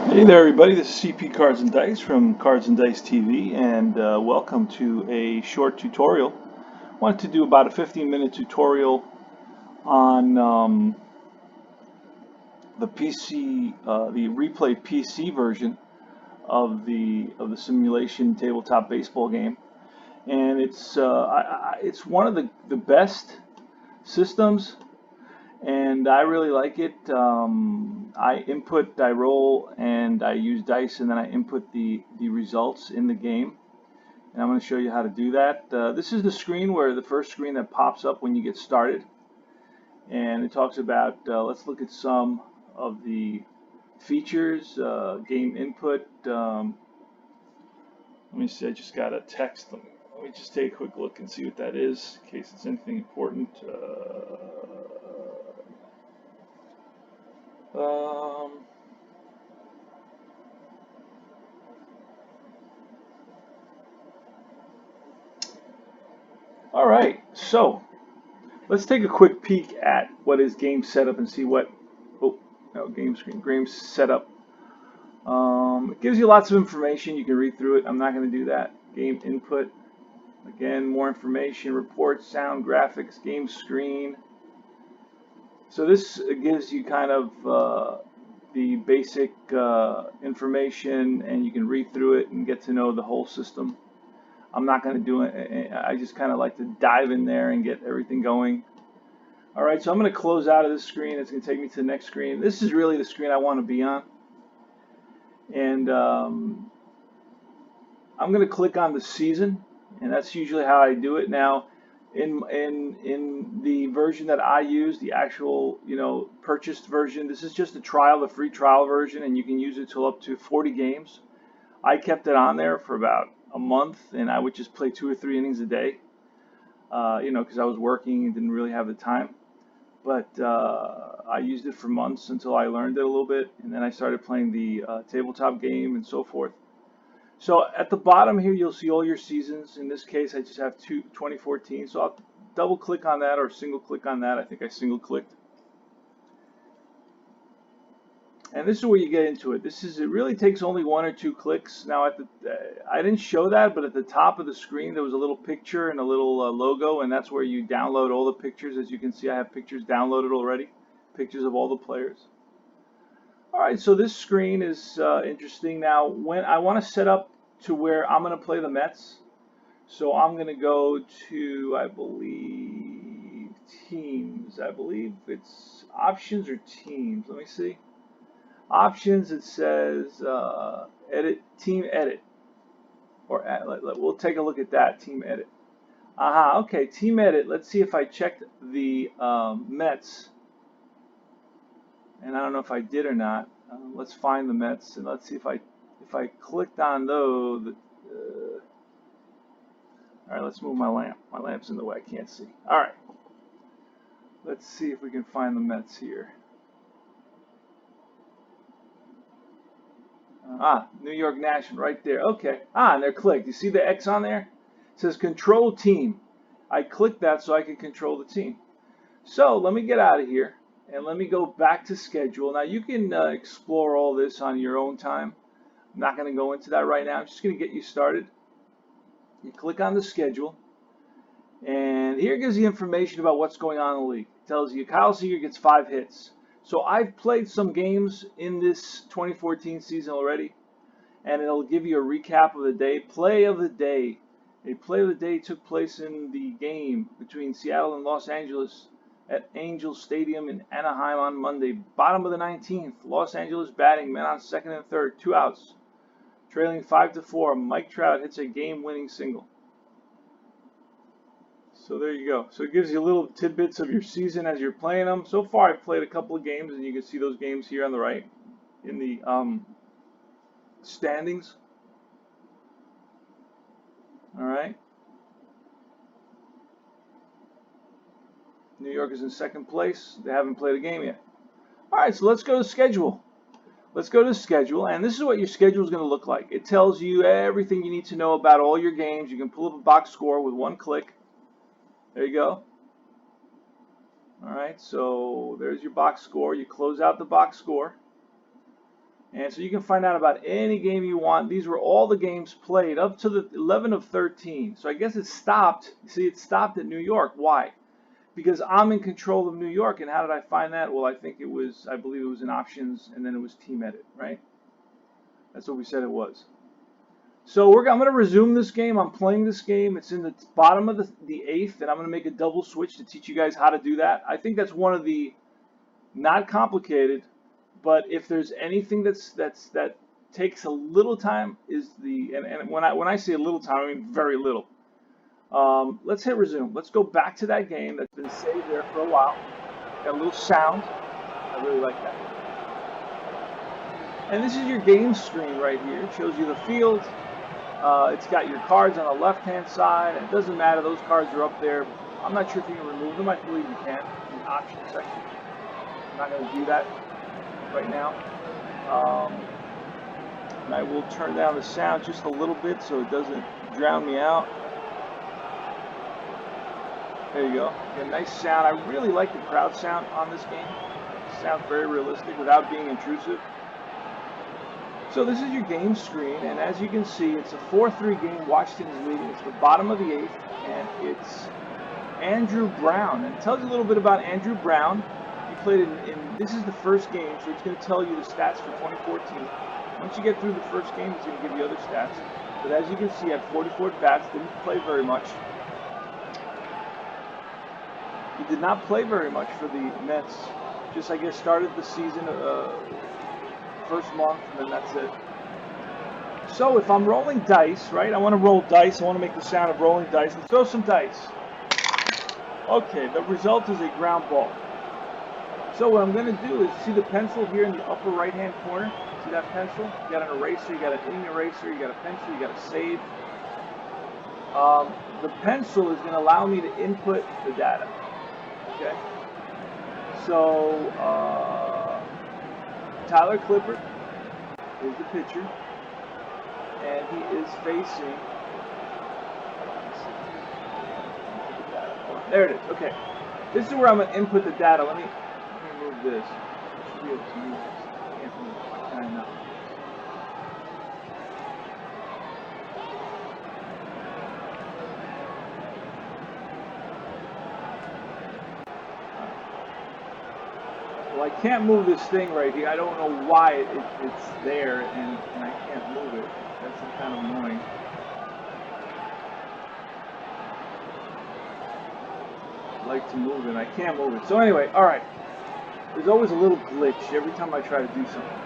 Hey there, everybody. This is CP Cards and Dice from Cards and Dice TV, and welcome to a short tutorial. I wanted to do about a 15-minute tutorial on the PC, the replay PC version of the simulation tabletop baseball game, and it's one of the best systems. And I really like it. I roll, and I use dice, and then I input the results in the game. And I'm going to show you how to do that. This is the screen the first screen that pops up when you get started. And it talks about, let's look at some of the features, game input. Let me see, I just got a text. Let me just take a quick look and see what that is, in case it's anything important. Um, all right, so let's take a quick peek at what is game setup and see what, oh, no, game screen, game setup. It gives you lots of information. You can read through it. I'm not going to do that. Game input, again, more information, reports, sound, graphics, game screen. So this gives you kind of the basic information, and you can read through it and get to know the whole system. I'm not going to do it. I just kind of like to dive in there and get everything going. All right, so I'm going to close out of this screen. It's going to take me to the next screen. This is really the screen I want to be on. And I'm going to click on the season, and that's usually how I do it. Now, in the version that I use, the actual purchased version, this is just a trial, the free trial version, and you can use it till up to 40 games. I kept it on there for about a month, and I would just play 2 or 3 innings a day, because I was working and didn't really have the time. But I used it for months until I learned it a little bit, and then I started playing the tabletop game and so forth. So at the bottom here, you'll see all your seasons. In this case, I just have 2014. So I'll double click on that or single click on that. I think I single clicked. And this is where you get into it. It really takes only 1 or 2 clicks. Now I didn't show that, but at the top of the screen there was a little picture and a little logo, and that's where you download all the pictures. As you can see, I have pictures downloaded already, pictures of all the players. All right, so this screen is interesting. Now, when I want to set up to where I'm going to play the Mets, so I'm going to go to, I believe, teams. I believe it's options or teams. Let me see. Options, it says edit, team edit. Or we'll take a look at that, team edit. Aha, okay, team edit. Let's see if I checked the Mets. And I don't know if I did or not. Let's find the Mets and let's see if I clicked on those. All right, let's move my lamp. My lamp's in the way. I can't see. All right. Let's see if we can find the Mets here. New York National right there. Okay. And they're clicked. You see the X on there? It says control team. I clicked that so I can control the team. So let me get out of here and let me go back to schedule. Now you can explore all this on your own time. I'm not going to go into that right now. I'm just going to get you started. You click on the schedule, and here gives you information about what's going on in the league. It tells you Kyle Seager gets 5 hits. So I've played some games in this 2014 season already, and it'll give you a recap of the day. Play of the day. A play of the day took place in the game between Seattle and Los Angeles at Angel Stadium in Anaheim on Monday. Bottom of the 19th, Los Angeles batting, men on second and third, 2 outs. Trailing 5-4, Mike Trout hits a game-winning single. So there you go. So it gives you little tidbits of your season as you're playing them. So far, I've played a couple of games, and you can see those games here on the right in the standings. All right. New York is in second place. They haven't played a game yet. All right, so let's go to schedule. Let's go to schedule, and this is what your schedule is going to look like. It tells you everything you need to know about all your games. You can pull up a box score with 1 click. There you go. All right, so there's your box score. You close out the box score. And so you can find out about any game you want. These were all the games played up to the 11 of 13. So I guess it stopped. See, it stopped at New York. Why? Because I'm in control of New York. And how did I find that? Well, I believe it was in options, and then it was team edit, right? That's what we said it was. So I'm going to resume this game. I'm playing this game. It's in the bottom of the 8th, and I'm going to make a double switch to teach you guys how to do that. I think that's one of the not complicated, but if there's anything that takes a little time is and when I say a little time, I mean very little. Let's hit resume. Let's go back to that game that's been saved there for a while. Got a little sound. I really like that. And this is your game screen right here. It shows you the field. It's got your cards on the left-hand side. It doesn't matter. Those cards are up there. I'm not sure if you can remove them. I believe you can in the options section. I'm not going to do that right now. And I will turn down the sound just a little bit so it doesn't drown me out. There you go. Get a nice sound. I really like the crowd sound on this game. It sounds very realistic without being intrusive. So this is your game screen, and as you can see, it's a 4-3 game. Washington is leading. It's the bottom of the 8th, and it's Andrew Brown. And it tells you a little bit about Andrew Brown. He played this is the first game, so it's going to tell you the stats for 2014. Once you get through the first game, it's going to give you other stats. But as you can see, he had 44 at-bats, didn't play very much. He did not play very much for the Mets. Just, I guess, started the season first month, and then that's it. So if I'm rolling dice, right, I want to roll dice. I want to make the sound of rolling dice. Let's throw some dice. Okay, the result is a ground ball. So what I'm going to do is, see the pencil here in the upper right-hand corner? See that pencil? You got an eraser, you got an ink eraser, you got a pencil, you got a save. The pencil is going to allow me to input the data. Okay? So, Tyler Clippard is the pitcher, and he is facing, there it is. Okay, this is where I'm going to input the data. Let me move this. I should be able to move this. I can't move it. Why can I not move this? Well, I can't move this thing right here. I don't know why it's there, and I can't move it. That's kind of annoying. I'd like to move it. I can't move it. So anyway, all right. There's always a little glitch every time I try to do something.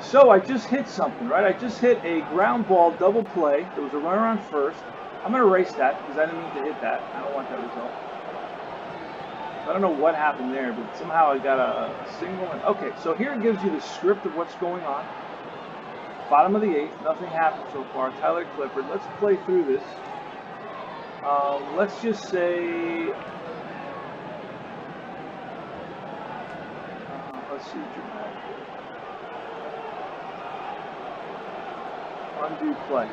So I just hit something, right? I just hit a ground ball double play. There was a runner on first. I'm going to erase that because I didn't mean to hit that. I don't want that result. So I don't know what happened there, but somehow I got a single. And okay, so here it gives you the script of what's going on. Bottom of the 8th, nothing happened so far. Tyler Clippard. Let's play through this. Let's just say, let's see, dramatic. Undo play.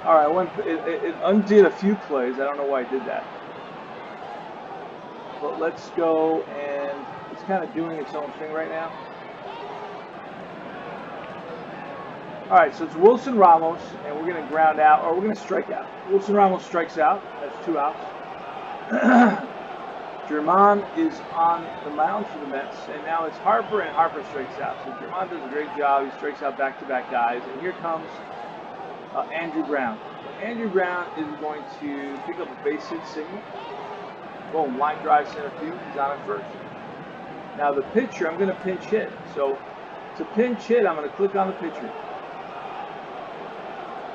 All right, it undid a few plays. I don't know why it did that. But let's go, and it's kind of doing its own thing right now. All right, so it's Wilson Ramos, and we're going to ground out, or we're going to strike out. Wilson Ramos strikes out. That's 2 outs. Germán is on the mound for the Mets, and now it's Harper, and Harper strikes out. So Germán does a great job. He strikes out back-to-back guys, and here comes Andrew Brown. So Andrew Brown is going to pick up a base hit single. Boom, line drive center field. He's on at first. Now the pitcher, I'm going to pinch hit. So to pinch hit, I'm going to click on the pitcher.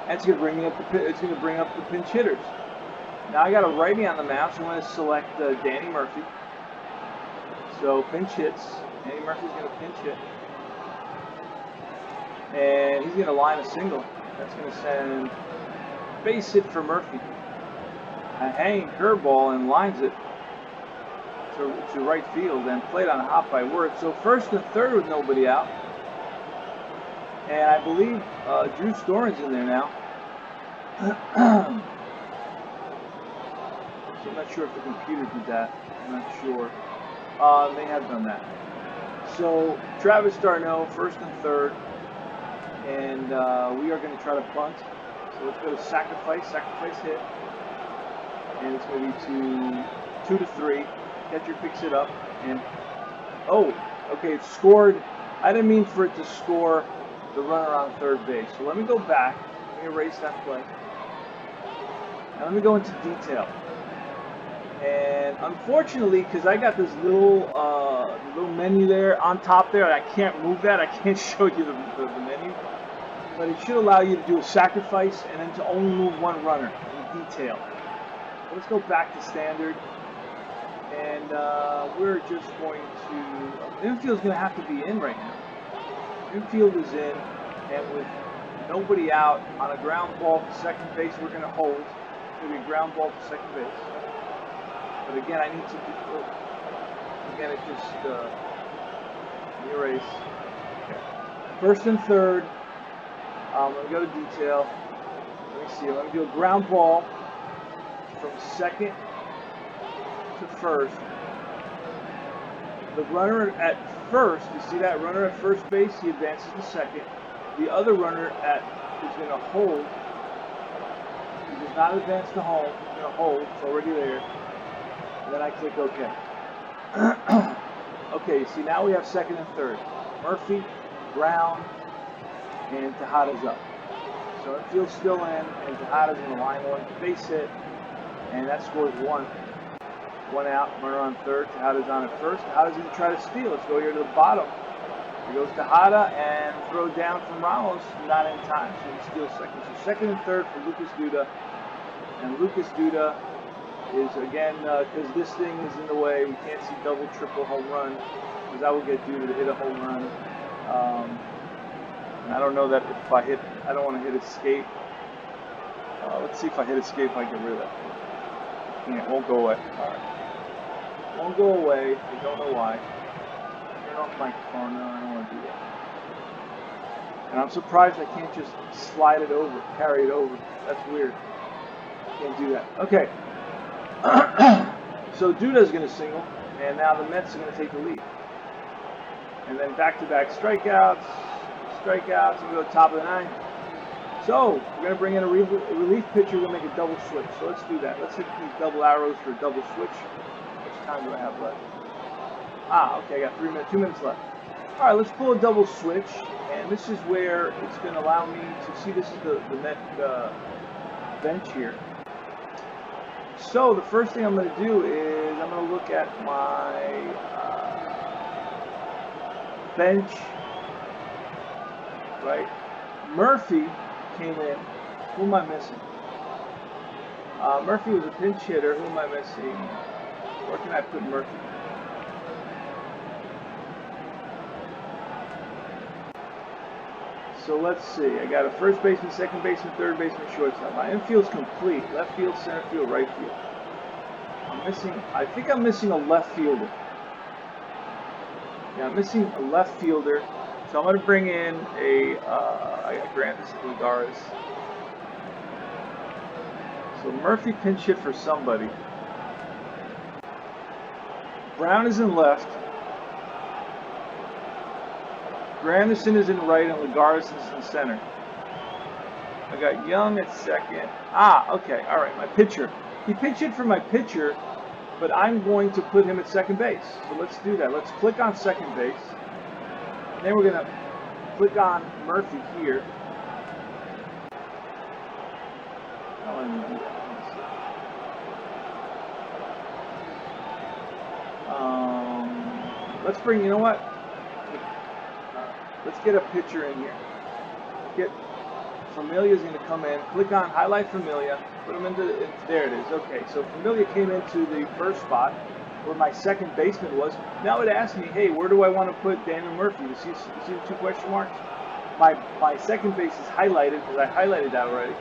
That's going to bring me up it's going to bring up the pinch hitters. Now I got a righty on the mound, so I'm going to select Danny Murphy. So pinch hits. Danny Murphy's going to pinch hit. And he's going to line a single. That's going to send base hit for Murphy. A hanging curveball and lines it to right field and played on a hop by Wirth. So first and third with nobody out. And I believe Drew Storen's in there now. So I'm not sure if the computer did that. I'm not sure. They have done that. So Travis Darno, first and third, and we are going to try to bunt. So let's go to sacrifice hit, and it's going to be 2-3. Catcher picks it up, and oh, okay, it scored. I didn't mean for it to score the runner on third base. So let me go back. Let me erase that play. Now let me go into detail. And unfortunately, because I got this little menu there on top there, and I can't move that. I can't show you the menu. But it should allow you to do a sacrifice and then to only move one runner in detail. So let's go back to standard. And we're just going to... infield's going to have to be in right now. Infield is in, and with nobody out on a ground ball to second base, we're going to hold. It's going to be a ground ball to second base. But again, I need to do... again, it just... erase. Okay. First and third. I'm going to go to detail. Let me see. I'm going to do a ground ball from second to first. The runner at first, you see that runner at first base? He advances to second. The other runner is going to hold. He does not advance to home. He's going to hold. It's already there. And then I click OK. Okay, see now we have second and third. Murphy, Brown, and Tejada's up. So infield's still in, and Tejada's going to line one base hit, and that scores one. One out, runner on third. Tejada's on at first. Tejada's going to try to steal. Let's go here to the bottom. Here goes Tejada, and throw down from Ramos. Not in time, so he steals second. So second and third for Lucas Duda. And Lucas Duda is, again, because this thing is in the way, we can't see double, triple home run, because I will get Duda to hit a home run. And I don't know that if I hit, I don't want to hit escape. Let's see if I hit escape, I get rid of that thing. I can't, won't go away. All right. Won't go away. I don't know why. Turn off microphone. No, I don't want to do that. And I'm surprised I can't just slide it over, carry it over. That's weird. Can't do that. Okay. So Duda's going to single, and now the Mets are going to take the lead. And then back-to-back strikeouts, and we go top of the ninth. So we're going to bring in a relief pitcher. We're going to make a double switch. So let's do that. Let's hit these double arrows for a double switch. How much time do I have left? Okay, I got 3 minutes, 2 minutes left. All right, let's pull a double switch, and this is where it's going to allow me to see. This is the Met bench here. So the first thing I'm going to do is I'm going to look at my bench. Right, Murphy came in. Who am I missing? Murphy was a pinch hitter. Who am I missing? Where can I put Murphy? So let's see. I got a first baseman, second baseman, third baseman, shortstop. My infield's complete. Left field, center field, right field. I think I'm missing a left fielder. Yeah, I'm missing a left fielder. So I'm going to bring in I got Grandis and Ligaris. So Murphy pinch hit for somebody. Brown is in left. Grandison is in right, and Ligaris is in center. I got Young at second. Okay, all right, my pitcher. He pinch hit for my pitcher, but I'm going to put him at second base. So let's do that. Let's click on second base. And then we're going to click on Murphy here. How do I do that? Let's bring, you know what? Let's get a pitcher in here. Familia's going to come in. Click on highlight Familia. Put him into there it is. Okay, so Familia came into the first spot where my second baseman was. Now it asks me, hey, where do I want to put Daniel Murphy? You see the 2 question marks? My second base is highlighted because I highlighted that already.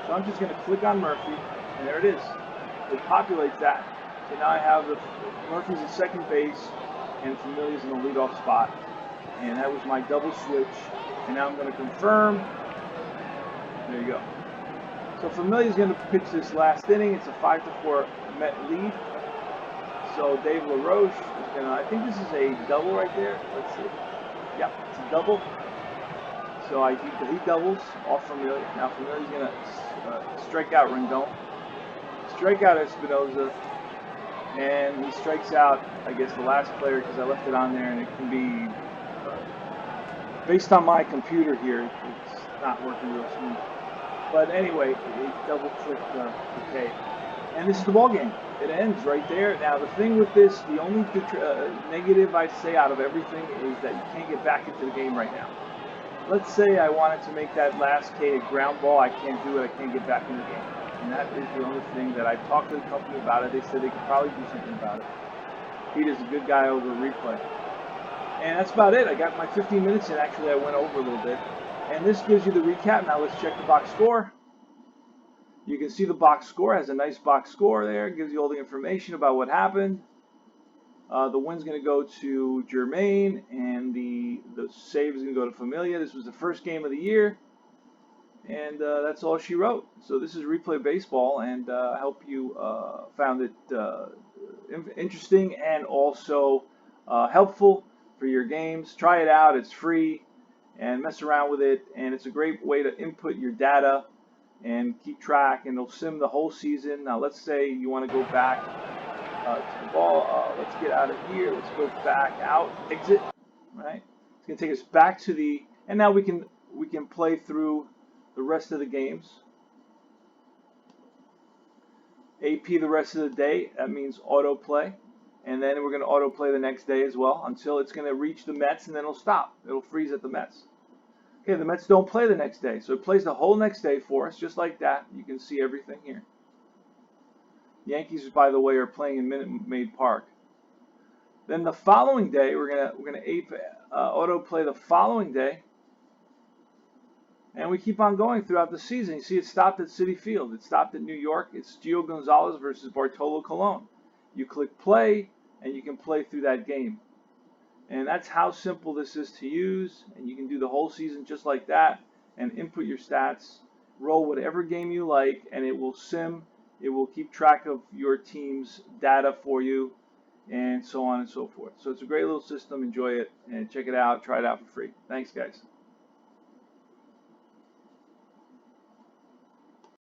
So I'm just going to click on Murphy, and there it is. It populates that. So now I have Murphy's at second base, and Familia's in the leadoff spot. And that was my double switch. And now I'm going to confirm. There you go. So Familia's going to pitch this last inning. It's a 5-4 Met lead. So Dave LaRoche is gonna. I think this is a double right there. Let's see. Yeah, it's a double. So he doubles off Familia. Now Familia's gonna strike out Rendon, strike out Espinoza, and he strikes out, I guess, the last player because I left it on there, and it can be based on my computer here. It's not working real smooth. But anyway, he double clicked OK, and this is the ball game. It ends right there. Now the thing with this, the only negative I'd say out of everything is that you can't get back into the game right now. Let's say I wanted to make that last K a ground ball. I can't do it. I can't get back in the game. And that is the only thing that I talked to the company about it. They said they could probably do something about it. Peter's a good guy over replay. And that's about it. I got my 15 minutes in. Actually, I went over a little bit. And this gives you the recap. Now let's check the box score. You can see the box score. It has a nice box score there. It gives you all the information about what happened. The win's going to go to Jermaine, and the save is going to go to Familia. This was the first game of the year, and that's all she wrote. So this is Replay Baseball, and I hope you found it interesting and also helpful for your games. Try it out. It's free, and mess around with it, and it's a great way to input your data and keep track, and it'll sim the whole season. Now let's say you want to go back to the ball. Let's get out of here. Let's go back out, exit. Right. It's going to take us back to the, and now we can play through the rest of the games. AP the rest of the day. That means autoplay, and then we're going to autoplay the next day as well until it's going to reach the Mets, and then it'll stop. It'll freeze at the Mets. Okay, the Mets don't play the next day, so it plays the whole next day for us, just like that. You can see everything here. Yankees, by the way, are playing in Minute Maid Park. Then the following day, we're gonna autoplay the following day, and we keep on going throughout the season. You see, it stopped at Citi Field. It stopped at New York. It's Gio Gonzalez versus Bartolo Colon. You click play, and you can play through that game. And that's how simple this is to use, and you can do the whole season just like that and input your stats, roll whatever game you like, and it will sim, it will keep track of your team's data for you, and so on and so forth. So it's a great little system. Enjoy it and check it out. Try it out for free. Thanks, guys.